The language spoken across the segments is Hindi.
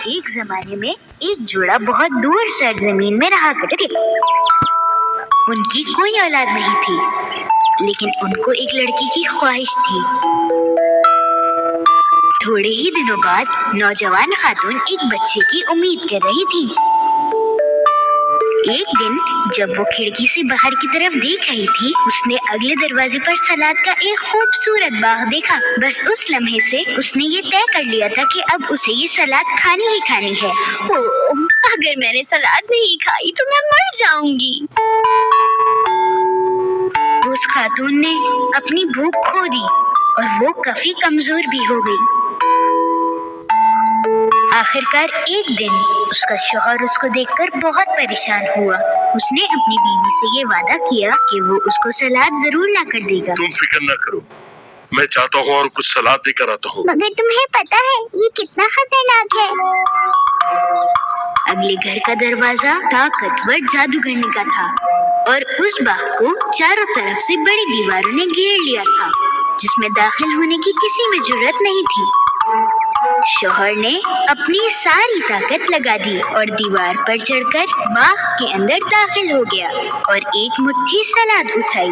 एक जमाने में एक जोड़ा बहुत दूर सरजमीन में रहा करते थे। उनकी कोई औलाद नहीं थी, लेकिन उनको एक लड़की की ख्वाहिश थी। थोड़े ही दिनों बाद नौजवान खातून एक बच्चे की उम्मीद कर रही थी। एक दिन जब वो खिड़की से बाहर की तरफ देख रही थी, उसने अगले दरवाजे पर सलाद का एक खूबसूरत बाग देखा। बस उस लम्हे से उसने ये तय कर लिया था कि अब उसे ये सलाद खानी ही खानी है। ओह, अगर मैंने सलाद नहीं खाई तो मैं मर जाऊंगी। उस खातून ने अपनी भूख खो दी और वो काफी कमजोर भी हो गई। आखिरकार एक दिन उसका शौहर उसको देखकर बहुत परेशान हुआ। उसने अपनी बीवी से ये वादा किया कि वो उसको सलाद जरूर ला कर देगा। तुम फिक्र न करो, मैं चाहता हूँ और कुछ सलाद लेकर आता हूँ। मगर तुम्हें पता है ये कितना खतरनाक है। अगले घर का दरवाजा ताकतवर जादूगरनी का था और उस बाग को चारों तरफ से बड़ी दीवारों ने घेर लिया था, जिसमें दाखिल होने की किसी में जुर्रत नहीं थी। शौहर ने अपनी सारी ताकत लगा दी और दीवार पर चढ़कर बाग के अंदर दाखिल हो गया और एक मुट्ठी सलाद उठाई।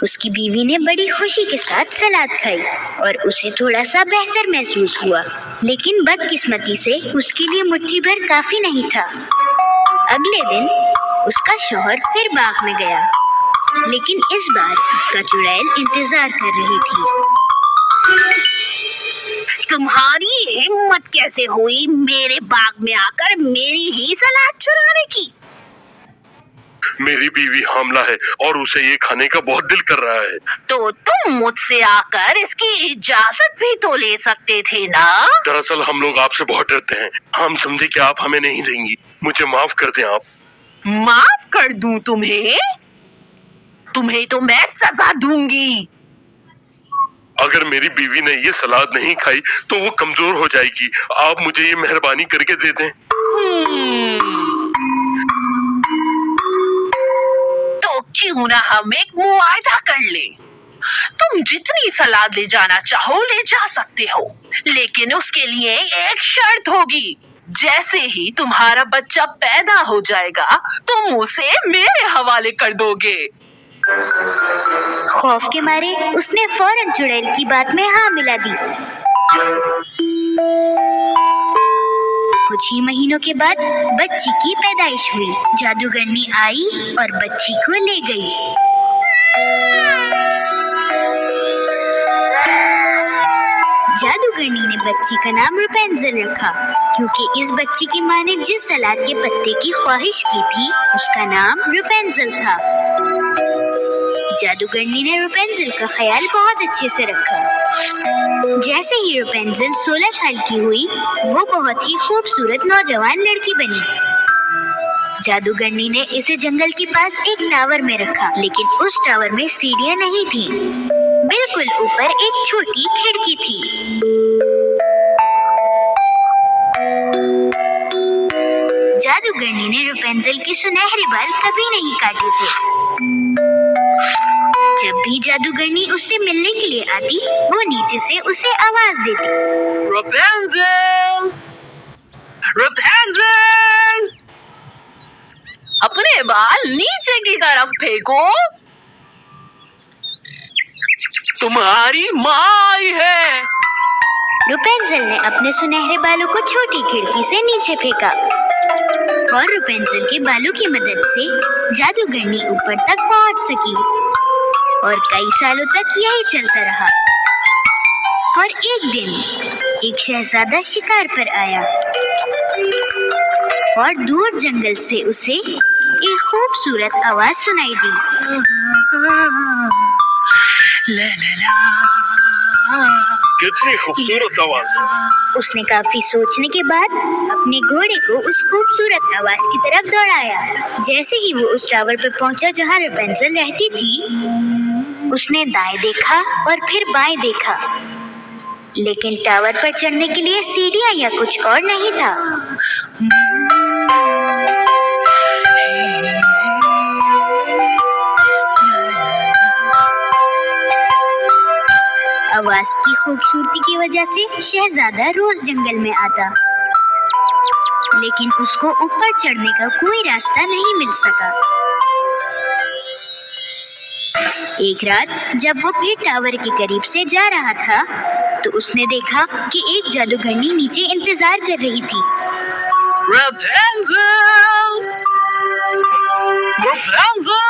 उसकी बीवी ने बड़ी खुशी के साथ सलाद खाई और उसे थोड़ा सा बेहतर महसूस हुआ, लेकिन बदकिस्मती से उसके लिए मुट्ठी भर काफी नहीं था। अगले दिन उसका शौहर फिर बाग में गया, लेकिन इस बार उसका चुड़ैल इंतजार कर रही थी। तुम्हारी हिम्मत कैसे हुई मेरे बाग में आकर मेरी ही सलाद चुराने की? मेरी बीवी हामला है और उसे ये खाने का बहुत दिल कर रहा है। तो तुम मुझसे आकर इसकी इजाजत भी तो ले सकते थे ना? दरअसल हम लोग आपसे बहुत डरते हैं। हम समझे कि आप हमें नहीं देंगी। मुझे माफ कर दें आप। माफ कर दूं तुम्हें? तुम्हें तो मैं सजा दूंगी। अगर मेरी बीवी ने ये सलाद नहीं खाई तो वो कमजोर हो जाएगी। आप मुझे ये मेहरबानी करके दे दें। तो क्यों ना हम एक मुआहदा कर लें? तुम जितनी सलाद ले जाना चाहो ले जा सकते हो, लेकिन उसके लिए एक शर्त होगी। जैसे ही तुम्हारा बच्चा पैदा हो जाएगा तुम उसे मेरे हवाले कर दोगे। खौफ के मारे उसने फौरन चुड़ैल की बात में हाँ मिला दी। कुछ ही महीनों के बाद बच्ची की पैदाइश हुई। जादूगरनी आई और बच्ची को ले गई। जादूगरनी ने बच्ची का नाम रुपेंजल रखा, क्योंकि इस बच्ची की माँ ने जिस सलाद के पत्ते की ख्वाहिश की थी उसका नाम रुपेंजल था। जादूगरनी ने रुपेंजल का ख्याल बहुत अच्छे से रखा। जैसे ही रुपेंजल 16 साल की हुई, वो बहुत ही खूबसूरत नौजवान लड़की बनी। जादूगरनी ने इसे जंगल के पास एक टावर में रखा, लेकिन उस टावर में सीढ़ियां नहीं थी। बिल्कुल ऊपर एक छोटी खिड़की थी। जादूगरनी ने रुपेंजल के सुनहरे बाल कभी नहीं काटे थे। जब भी जादूगरनी उससे मिलने के लिए आती, वो नीचे से उसे आवाज देती, रुपेंजल, रुपेंजल, अपने बाल नीचे की तरफ फेंको। तुम्हारी माँ आई है। रुपेंजल ने अपने सुनहरे बालों को छोटी खिड़की से नीचे फेंका और रुपेंजल के बालों की मदद से जादूगरनी ऊपर तक पहुंच सकी और कई सालों तक यही चलता रहा। और एक दिन एक शहजादा शिकार पर आया और दूर जंगल से उसे एक खूबसूरत आवाज सुनाई दी। ला ला ला। कितनी खूबसूरत आवाज है। उसने काफी सोचने के बाद अपने घोड़े को उस खूबसूरत आवाज की तरफ दौड़ाया। जैसे ही वो उस टावर पर पहुंचा जहां रुपेंजल रहती थी, उसने दाएं देखा और फिर बाएं देखा, लेकिन टावर पर चढ़ने के लिए सीढ़ियां या कुछ और नहीं था। आवाज की खूबसूरती की वजह से शहजादा रोज जंगल में आता, लेकिन उसको ऊपर चढ़ने का कोई रास्ता नहीं मिल सका। एक रात जब वो पेड़ टावर के करीब से जा रहा था तो उसने देखा कि एक जादूगरनी नीचे इंतजार कर रही थी। रेपेंजल! रेपेंजल!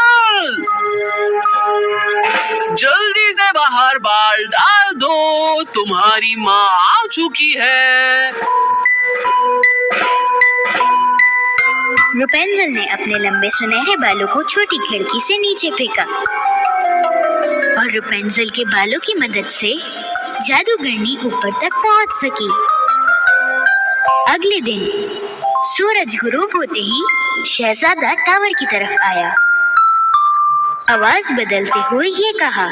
जल्दी से बाहर बाल डाल दो, तुम्हारी माँ आ चुकी है। रेपेंजल ने अपने लंबे सुनहरे बालों को छोटी खिड़की से नीचे फेंका और रेपेंजल के बालों की मदद से जादूगरनी ऊपर तक पहुंच सकी। अगले दिन सूरज गुरूब होते ही शहजादा टावर की तरफ आया। आवाज बदलते हुए ये कहा,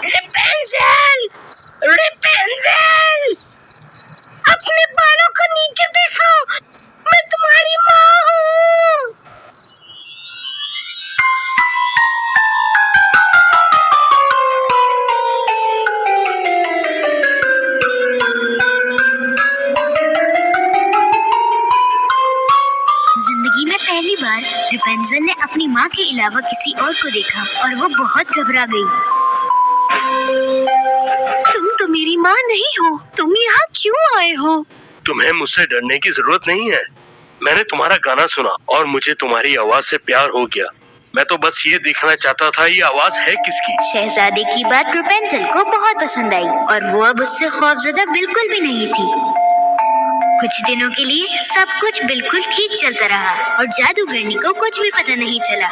रेपेंजल! रेपेंजल! अपने बालों को नीचे देखो, मैं तुम्हारी माँ हूँ। जिंदगी में पहली बार रेपेंजल ने अपनी माँ के अलावा किसी और को देखा और वो बहुत घबरा गई। तुम तो मेरी माँ नहीं हो, तुम यहाँ क्यों आए हो? तुम्हें मुझसे डरने की जरूरत नहीं है। मैंने तुम्हारा गाना सुना और मुझे तुम्हारी आवाज से प्यार हो गया। मैं तो बस ये देखना चाहता था ये आवाज है किसकी। शहजादे की बात रेपेंजल को बहुत पसंद आई और वो अब उससे खौफजदा बिल्कुल भी नहीं थी। कुछ दिनों के लिए सब कुछ बिल्कुल ठीक चलता रहा और जादूगरनी को कुछ भी पता नहीं चला।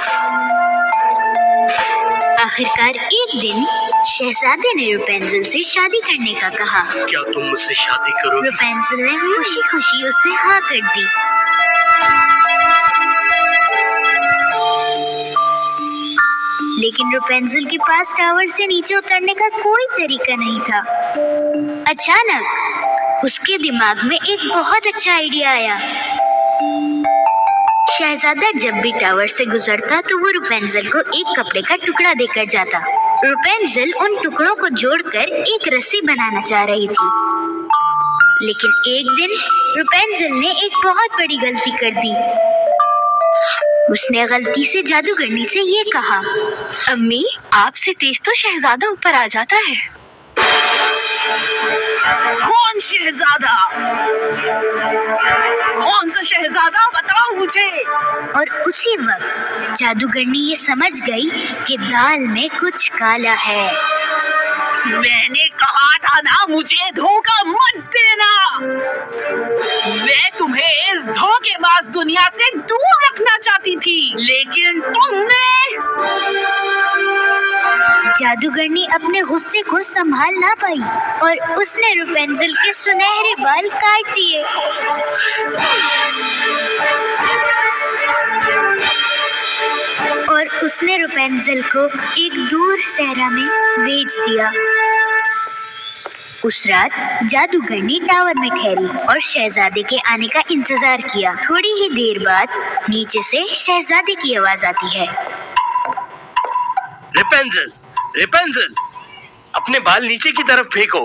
आखिरकार एक दिन शहजादे ने रेपेंजल से शादी करने का कहा। क्या तुम मुझसे शादी करोगे? रेपेंजल ने खुशी खुशी उसे हाँ कर दी। लेकिन रेपेंजल के पास टावर से नीचे उतरने का कोई तरीका नहीं था। अचानक उसके दिमाग में एक बहुत अच्छा आइडिया आया। शहजादा जब भी टावर से गुजरता तो वो रेपेंजल को एक कपड़े का टुकड़ा देकर जाता। रेपेंजल उन टुकड़ों को जोड़कर एक रस्सी बनाना चाह रही थी, लेकिन एक दिन रेपेंजल ने एक बहुत बड़ी गलती कर दी। उसने गलती से जादूगरनी से ये कहा, अम्मी, आपसे तेज तो शहजादा ऊपर आ जाता है। कौन शहजादा? कौन सा शहजादा, बताओ मुझे। और उसी वक्त जादूगरनी ये समझ गई कि दाल में कुछ काला है। मैंने कहा था ना, मुझे धोखा मत देना। मैं तुम्हें इस धोखेबाज दुनिया से दूर रखना चाहती थी, लेकिन तुमने। जादूगरनी अपने गुस्से को संभाल ना पाई और उसने रेपेंजल के सुनहरे बाल काट दिए। और उसने रेपेंजल को एक दूर सहरा में भेज दिया। उस रात जादूगरनी टावर में ठहरी और शहजादे के आने का इंतजार किया। थोड़ी ही देर बाद नीचे से शहजादे की आवाज आती है, रेपेंजल, रेपेंजल, अपने बाल नीचे की तरफ फेंको।